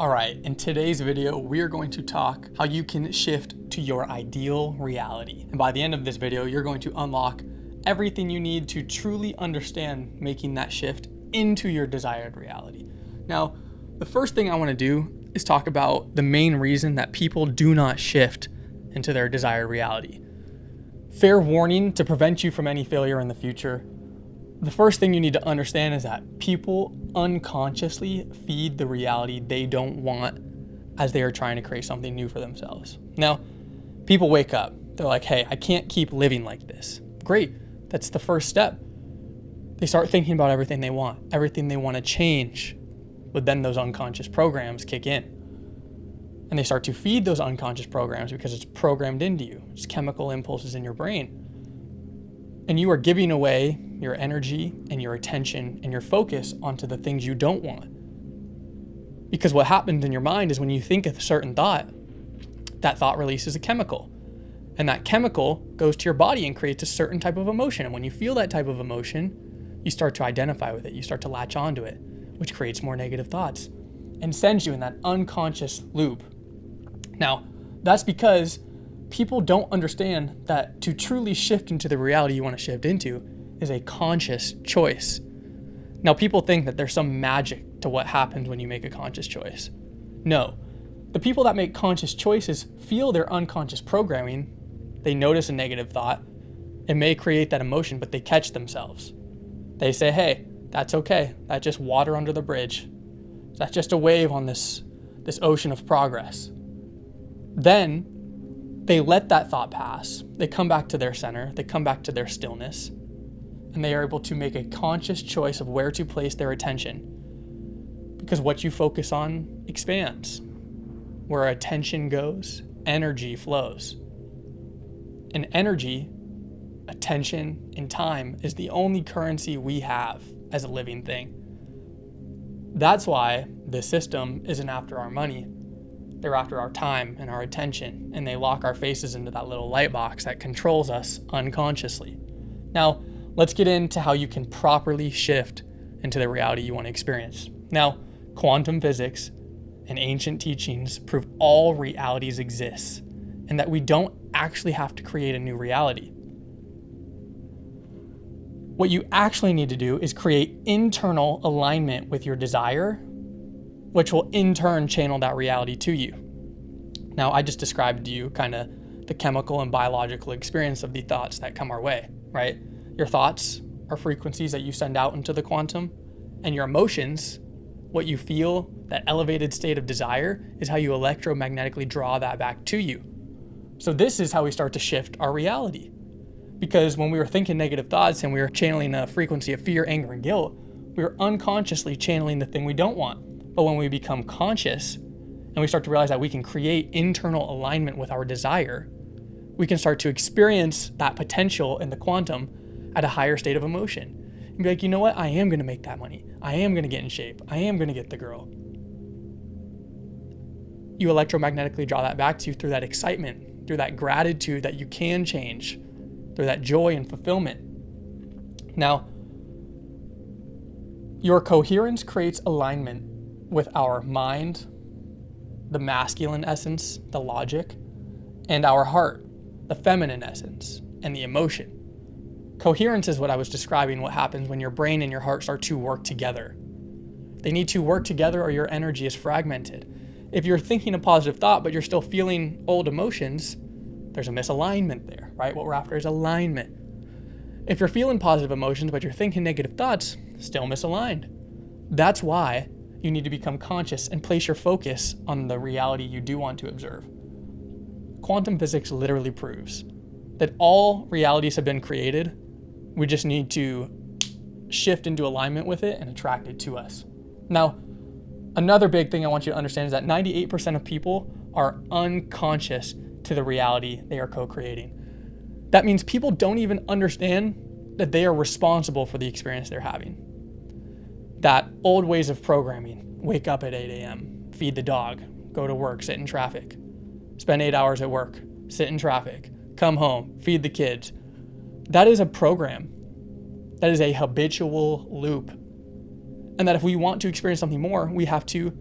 All right, in today's video, we are going to talk how you can shift to your ideal reality. And by the end of this video, you're going to unlock everything you need to truly understand making that shift into your desired reality. Now, the first thing I want to do is talk about the main reason that people do not shift into their desired reality. Fair warning to prevent you from any failure in the future. The first thing you need to understand is that people unconsciously feed the reality they don't want as they are trying to create something new for themselves. Now, people wake up. They're like, hey, I can't keep living like this. Great. That's the first step. They start thinking about everything they want to change. But then those unconscious programs kick in. And they start to feed those unconscious programs because it's programmed into you. It's chemical impulses in your brain. And you are giving away your energy and your attention and your focus onto the things you don't want. Because what happens in your mind is when you think of a certain thought, that thought releases a chemical. And that chemical goes to your body and creates a certain type of emotion. And when you feel that type of emotion, you start to identify with it. You start to latch onto it, which creates more negative thoughts and sends you in that unconscious loop. Now, that's because people don't understand that to truly shift into the reality you want to shift into is a conscious choice. Now, people think that there's some magic to what happens when you make a conscious choice. No. The people that make conscious choices feel their unconscious programming. They notice a negative thought. It may create that emotion, but they catch themselves. They say, hey, that's okay. That's just water under the bridge. That's just a wave on this ocean of progress. Then they let that thought pass. They come back to their center. They come back to their stillness. And they are able to make a conscious choice of where to place their attention. Because what you focus on expands. Where attention goes, energy flows. And energy, attention, and time is the only currency we have as a living thing. That's why the system isn't after our money. They're after our time and our attention, and they lock our faces into that little light box that controls us unconsciously. Now, let's get into how you can properly shift into the reality you want to experience. Now, quantum physics and ancient teachings prove all realities exist, and that we don't actually have to create a new reality. What you actually need to do is create internal alignment with your desire, which will in turn channel that reality to you. Now, I just described to you kind of the chemical and biological experience of the thoughts that come our way, right? Your thoughts are frequencies that you send out into the quantum, and your emotions, what you feel, that elevated state of desire, is how you electromagnetically draw that back to you. So this is how we start to shift our reality. Because when we were thinking negative thoughts and we were channeling a frequency of fear, anger, and guilt, we were unconsciously channeling the thing we don't want. But when we become conscious and we start to realize that we can create internal alignment with our desire, we can start to experience that potential in the quantum at a higher state of emotion. And be like, you know what? I am going to make that money. I am going to get in shape. I am going to get the girl. You electromagnetically draw that back to you through that excitement, through that gratitude that you can change, through that joy and fulfillment. Now, your coherence creates alignment with our mind, the masculine essence, the logic, and our heart, the feminine essence, and the emotion. Coherence is what I was describing, what happens when your brain and your heart start to work together. They need to work together or your energy is fragmented. If you're thinking a positive thought, but you're still feeling old emotions, there's a misalignment there, right? What we're after is alignment. If you're feeling positive emotions, but you're thinking negative thoughts, still misaligned. That's why you need to become conscious and place your focus on the reality you do want to observe. Quantum physics literally proves that all realities have been created. We just need to shift into alignment with it and attract it to us. Now, another big thing I want you to understand is that 98% of people are unconscious to the reality they are co-creating. That means people don't even understand that they are responsible for the experience they're having. That old ways of programming, wake up at 8 a.m., feed the dog, go to work, sit in traffic, spend 8 hours at work, sit in traffic, come home, feed the kids. That is a program. That is a habitual loop. And that if we want to experience something more, we have to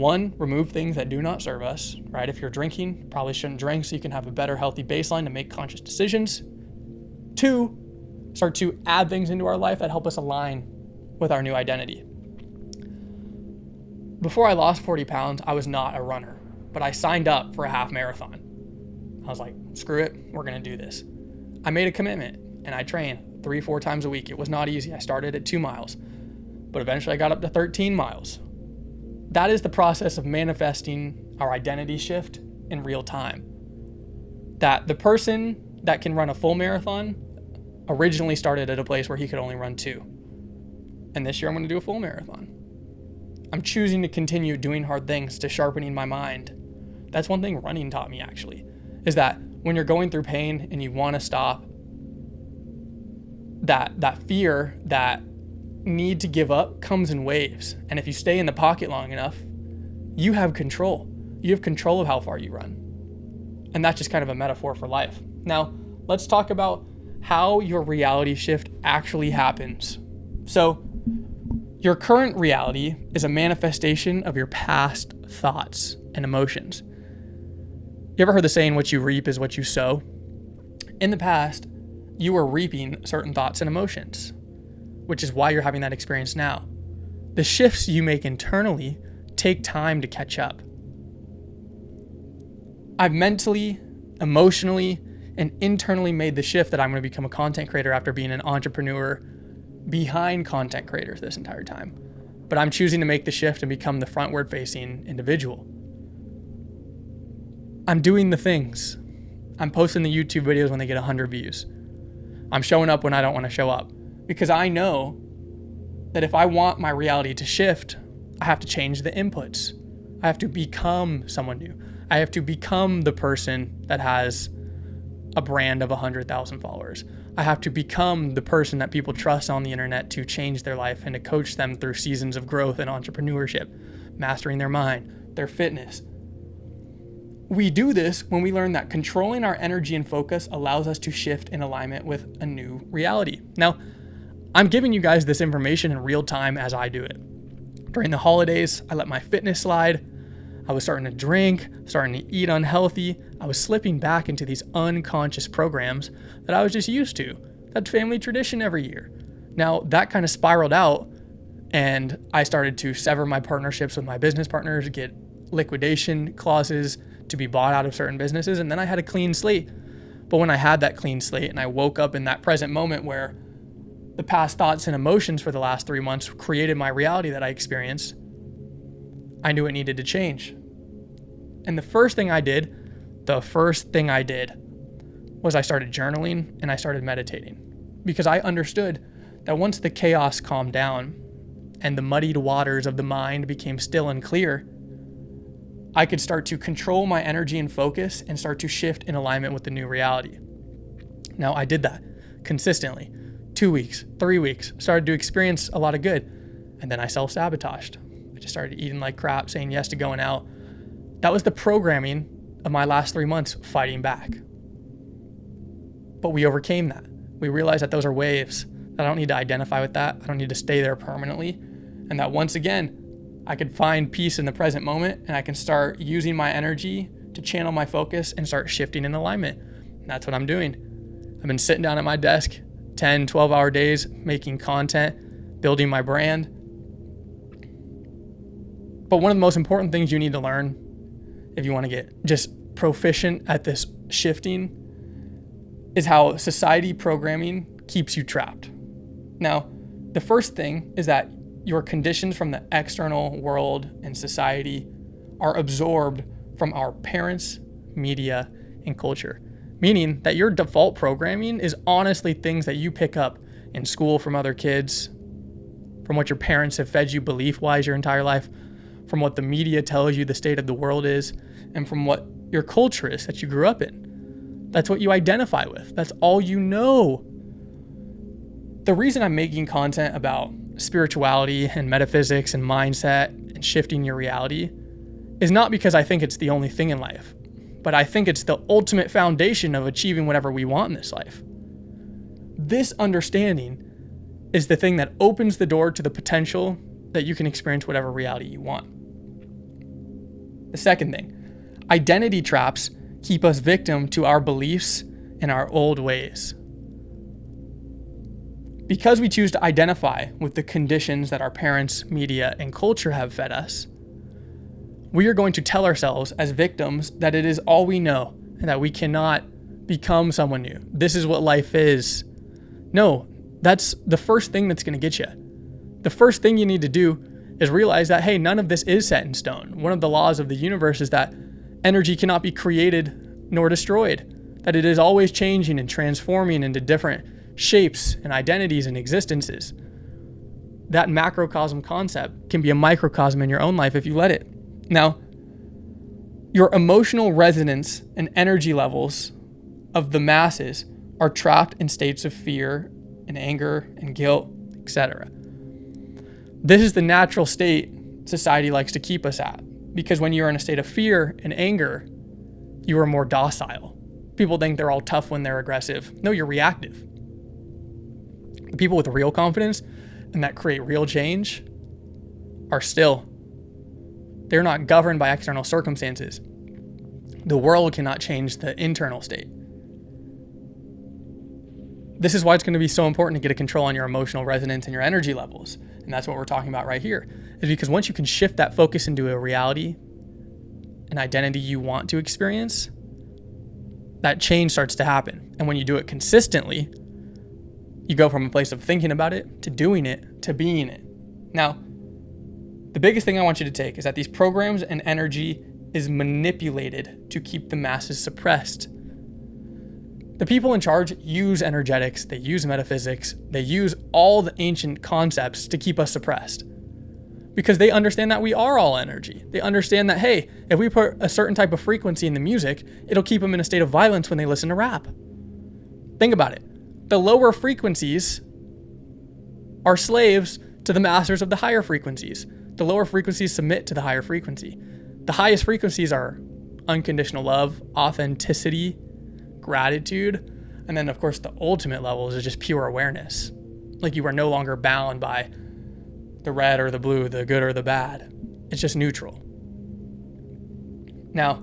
One, remove things that do not serve us, right? If you're drinking, probably shouldn't drink so you can have a better, healthy baseline to make conscious decisions. Two, start to add things into our life that help us align with our new identity. Before I lost 40 pounds, I was not a runner, but I signed up for a half marathon. I was like, screw it, we're gonna do this. I made a commitment and I trained 3-4 times a week. It was not easy. I started at 2 miles, but eventually I got up to 13 miles. That is the process of manifesting our identity shift in real time. That the person that can run a full marathon originally started at a place where he could only run 2. And this year I'm gonna do a full marathon. I'm choosing to continue doing hard things to sharpening my mind. That's one thing running taught me, actually, is that when you're going through pain and you want to stop, that fear, that need to give up comes in waves. And if you stay in the pocket long enough, you have control. You have control of how far you run. And that's just kind of a metaphor for life. Now, let's talk about how your reality shift actually happens. So, your current reality is a manifestation of your past thoughts and emotions. You ever heard the saying, what you reap is what you sow? In the past, you were reaping certain thoughts and emotions, which is why you're having that experience now. The shifts you make internally take time to catch up. I've mentally, emotionally, and internally made the shift that I'm going to become a content creator after being an entrepreneur behind content creators this entire time. But I'm choosing to make the shift and become the frontward facing individual. I'm doing the things. I'm posting the YouTube videos when they get 100 views. I'm showing up when I don't want to show up, because I know that if I want my reality to shift, I have to change the inputs. I have to become someone new. I have to become the person that has a brand of 100,000 followers. I have to become the person that people trust on the internet to change their life and to coach them through seasons of growth and entrepreneurship, mastering their mind, their fitness. We do this when we learn that controlling our energy and focus allows us to shift in alignment with a new reality. Now, I'm giving you guys this information in real time as I do it. During the holidays, I let my fitness slide. I was starting to drink, starting to eat unhealthy. I was slipping back into these unconscious programs that I was just used to. That's family tradition every year. Now, that kind of spiraled out, and I started to sever my partnerships with my business partners, get liquidation clauses to be bought out of certain businesses, and then I had a clean slate. But when I had that clean slate and I woke up in that present moment where the past thoughts and emotions for the last 3 months created my reality that I experienced, I knew it needed to change. And the first thing I did was I started journaling and I started meditating, because I understood that once the chaos calmed down and the muddied waters of the mind became still and clear, I could start to control my energy and focus and start to shift in alignment with the new reality. Now, I did that consistently. 2 weeks, 3 weeks, started to experience a lot of good. And then I self-sabotaged. I just started eating like crap, saying yes to going out. That was the programming of my last 3 months fighting back. But we overcame that. We realized that those are waves, that I don't need to identify with that. I don't need to stay there permanently. And that once again, I could find peace in the present moment, and I can start using my energy to channel my focus and start shifting in alignment. And that's what I'm doing. I've been sitting down at my desk 10, 12-hour days, making content, building my brand. But one of the most important things you need to learn if you want to get just proficient at this shifting is how society programming keeps you trapped. Now, the first thing is that your conditions from the external world and society are absorbed from our parents, media, and culture. Meaning that your default programming is honestly things that you pick up in school from other kids, from what your parents have fed you belief-wise your entire life, from what the media tells you the state of the world is, and from what your culture is that you grew up in. That's what you identify with. That's all you know. The reason I'm making content about spirituality and metaphysics and mindset and shifting your reality is not because I think it's the only thing in life, but I think it's the ultimate foundation of achieving whatever we want in this life. This understanding is the thing that opens the door to the potential that you can experience whatever reality you want. The second thing, identity traps keep us victim to our beliefs and our old ways. Because we choose to identify with the conditions that our parents, media, and culture have fed us, we are going to tell ourselves as victims that it is all we know and that we cannot become someone new. This is what life is. No, that's the first thing that's going to get you. The first thing you need to do is realize that, hey, none of this is set in stone. One of the laws of the universe is that energy cannot be created nor destroyed, that it is always changing and transforming into different shapes and identities and existences. That macrocosm concept can be a microcosm in your own life if you let it. Now, your emotional resonance and energy levels of the masses are trapped in states of fear and anger and guilt, etc. This is the natural state society likes to keep us at, because when you're in a state of fear and anger, you are more docile. People think they're all tough when they're aggressive. No, you're reactive. The people with real confidence and that create real change are still. They're not governed by external circumstances. The world cannot change the internal state. This is why it's going to be so important to get a control on your emotional resonance and your energy levels. And that's what we're talking about right here. Is because once you can shift that focus into a reality, an identity you want to experience, that change starts to happen. And when you do it consistently, you go from a place of thinking about it to doing it to being it. Now, the biggest thing I want you to take is that these programs and energy is manipulated to keep the masses suppressed. The people in charge use energetics, they use metaphysics, they use all the ancient concepts to keep us suppressed. Because they understand that we are all energy. They understand that, hey, if we put a certain type of frequency in the music, it'll keep them in a state of violence when they listen to rap. Think about it. The lower frequencies are slaves to the masters of the higher frequencies. The lower frequencies submit to the higher frequency. The highest frequencies are unconditional love, authenticity, gratitude, and then of course the ultimate levels is just pure awareness. Like you are no longer bound by the red or the blue, the good or the bad. It's just neutral. Now,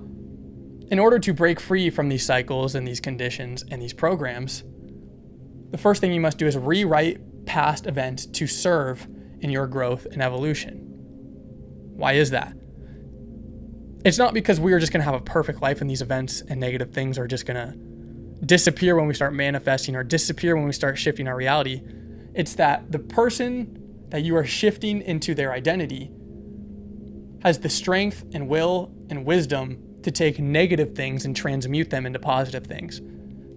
in order to break free from these cycles and these conditions and these programs, the first thing you must do is rewrite past events to serve in your growth and evolution. Why is that? It's not because we are just going to have a perfect life and these events and negative things are just going to disappear when we start manifesting or disappear when we start shifting our reality. It's that the person that you are shifting into their identity has the strength and will and wisdom to take negative things and transmute them into positive things.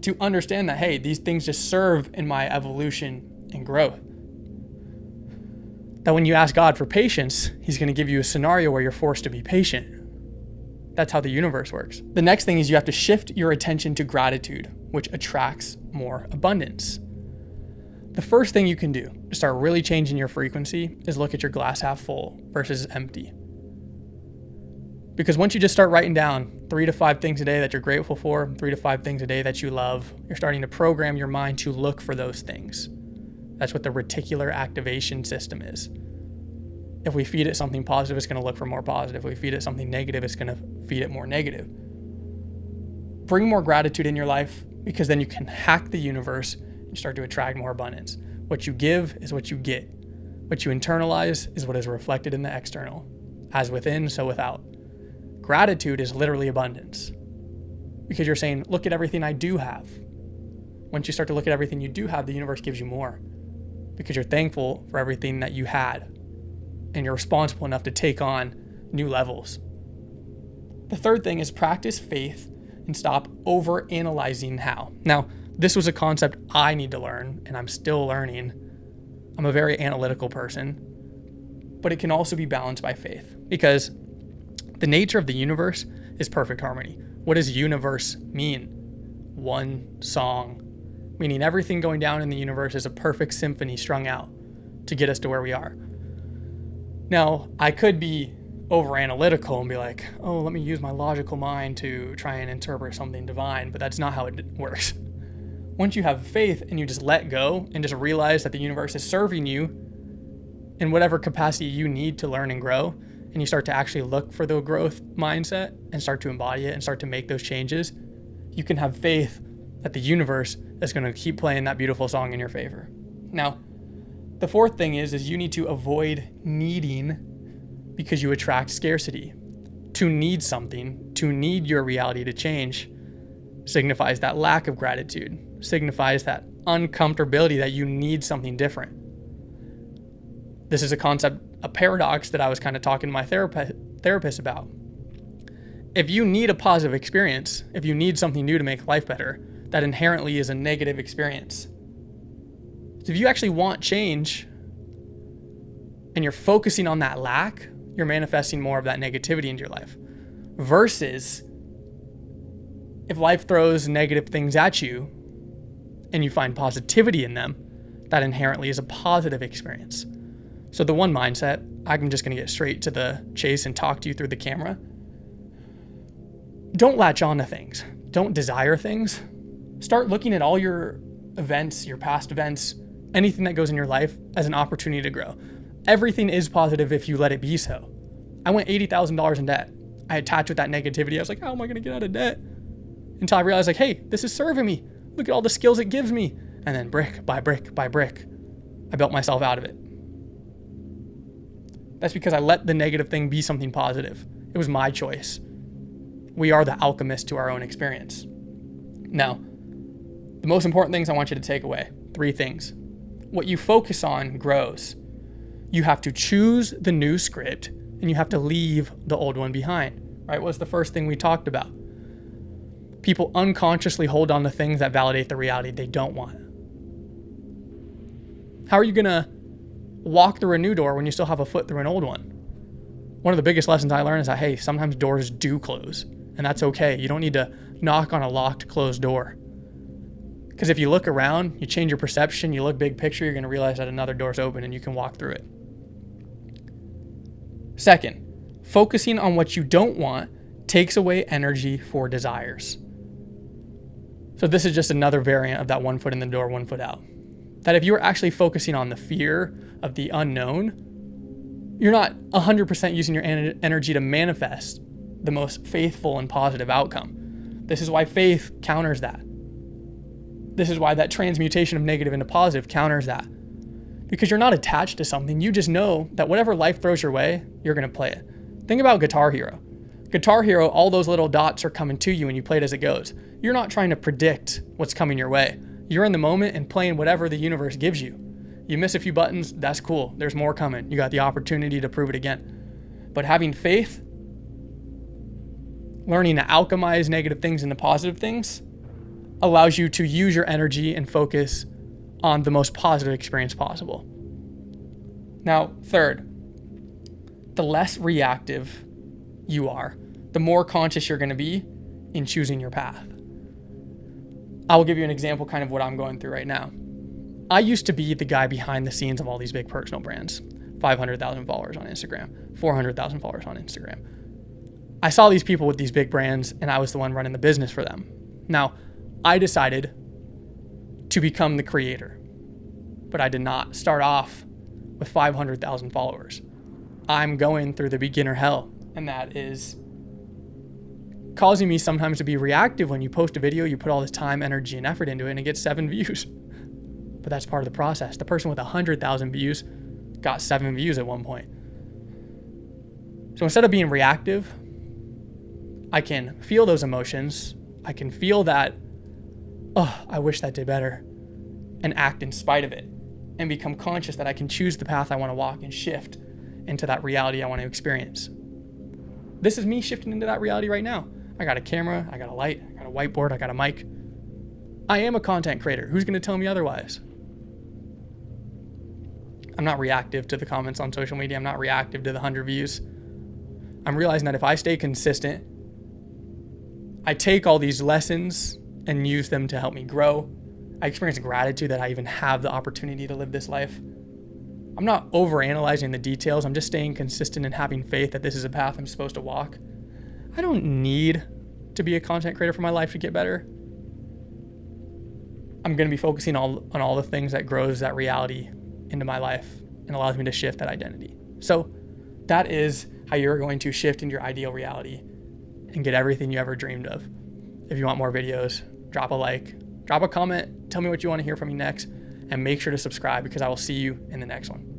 To understand that, hey, these things just serve in my evolution and growth. That when you ask God for patience, he's going to give you a scenario where you're forced to be patient. That's how the universe works. The next thing is you have to shift your attention to gratitude, which attracts more abundance. The first thing you can do to start really changing your frequency is look at your glass half full versus empty. Because once you just start writing down 3 to 5 things a day that you're grateful for, 3 to 5 things a day that you love, you're starting to program your mind to look for those things. That's what the reticular activation system is. If we feed it something positive, it's going to look for more positive. If we feed it something negative, it's going to feed it more negative. Bring more gratitude in your life, because then you can hack the universe and start to attract more abundance. What you give is what you get. What you internalize is what is reflected in the external. As within, so without. Gratitude is literally abundance, because you're saying, look at everything I do have. Once you start to look at everything you do have, the universe gives you more, because you're thankful for everything that you had, and you're responsible enough to take on new levels. The third thing is practice faith and stop over-analyzing how. Now, this was a concept I need to learn, and I'm still learning. I'm a very analytical person, but it can also be balanced by faith, because the nature of the universe is perfect harmony. What does universe mean? One song, meaning everything going down in the universe is a perfect symphony strung out to get us to where we are. Now, I could be over-analytical and be like, oh, let me use my logical mind to try and interpret something divine, but that's not how it works. Once you have faith and you just let go and just realize that the universe is serving you in whatever capacity you need to learn and grow, and you start to actually look for the growth mindset and start to embody it and start to make those changes, you can have faith that the universe is going to keep playing that beautiful song in your favor. Now, the fourth thing is you need to avoid needing, because you attract scarcity. To need something, to need your reality to change, signifies that lack of gratitude, signifies that uncomfortability that you need something different. This is a concept, a paradox that I was kind of talking to my therapist about. If you need a positive experience, if you need something new to make life better, that inherently is a negative experience. So if you actually want change and you're focusing on that lack, you're manifesting more of that negativity into your life. Versus if life throws negative things at you and you find positivity in them, that inherently is a positive experience. So the one mindset, I'm just going to get straight to the chase and talk to you through the camera. Don't latch on to things. Don't desire things. Start looking at all your events, your past events, anything that goes in your life as an opportunity to grow. Everything is positive if you let it be so. I went $80,000 in debt. I attached with that negativity. I was like, how am I going to get out of debt? Until I realized, like, hey, this is serving me. Look at all the skills it gives me. And then brick by brick by brick, I built myself out of it. That's because I let the negative thing be something positive. It was my choice. We are the alchemist to our own experience. Now, the most important things I want you to take away, 3 things. What you focus on grows. You have to choose the new script and you have to leave the old one behind, right? What's the first thing we talked about? People unconsciously hold on to things that validate the reality they don't want. How are you gonna walk through a new door when you still have a foot through an old one? One of the biggest lessons I learned is that, hey, sometimes doors do close, and that's okay. You don't need to knock on a locked, closed door. Because if you look around, you change your perception, you look big picture, you're gonna realize that another door's open and you can walk through it. Second, focusing on what you don't want takes away energy for desires. So this is just another variant of that 1 foot in the door, 1 foot out. That if you're actually focusing on the fear of the unknown, you're not 100% using your energy to manifest the most faithful and positive outcome. This is why faith counters that. This is why that transmutation of negative into positive counters that. Because you're not attached to something. You just know that whatever life throws your way, you're going to play it. Think about Guitar Hero. Guitar Hero, all those little dots are coming to you and you play it as it goes. You're not trying to predict what's coming your way. You're in the moment and playing whatever the universe gives you. You miss a few buttons, that's cool. There's more coming. You got the opportunity to prove it again. But having faith, learning to alchemize negative things into positive things, allows you to use your energy and focus on the most positive experience possible. Now, third, the less reactive you are, the more conscious you're going to be in choosing your path. I will give you an example kind of what I'm going through right now. I used to be the guy behind the scenes of all these big personal brands, 500,000 followers on Instagram, 400,000 followers on Instagram. I saw these people with these big brands and I was the one running the business for them. Now, I decided to become the creator, but I did not start off with 500,000 followers. I'm going through the beginner hell, and that is causing me sometimes to be reactive. When you post a video, you put all this time, energy, and effort into it, and it gets 7 views. But that's part of the process. The person with 100,000 views got 7 views at one point. So instead of being reactive, I can feel those emotions. I can feel that, oh, I wish that did better, and act in spite of it, and become conscious that I can choose the path I want to walk and shift into that reality I want to experience. This is me shifting into that reality right now. I got a camera, I got a light, I got a whiteboard, I got a mic. I am a content creator. Who's going to tell me otherwise? I'm not reactive to the comments on social media. I'm not reactive to the 100 views. I'm realizing that if I stay consistent, I take all these lessons and use them to help me grow. I experience gratitude that I even have the opportunity to live this life. I'm not overanalyzing the details. I'm just staying consistent and having faith that this is a path I'm supposed to walk. I don't need to be a content creator for my life to get better. I'm going to be focusing on all the things that grows that reality into my life and allows me to shift that identity. So that is how you're going to shift into your ideal reality and get everything you ever dreamed of. If you want more videos, drop a like, drop a comment, tell me what you want to hear from me next, and make sure to subscribe because I will see you in the next one.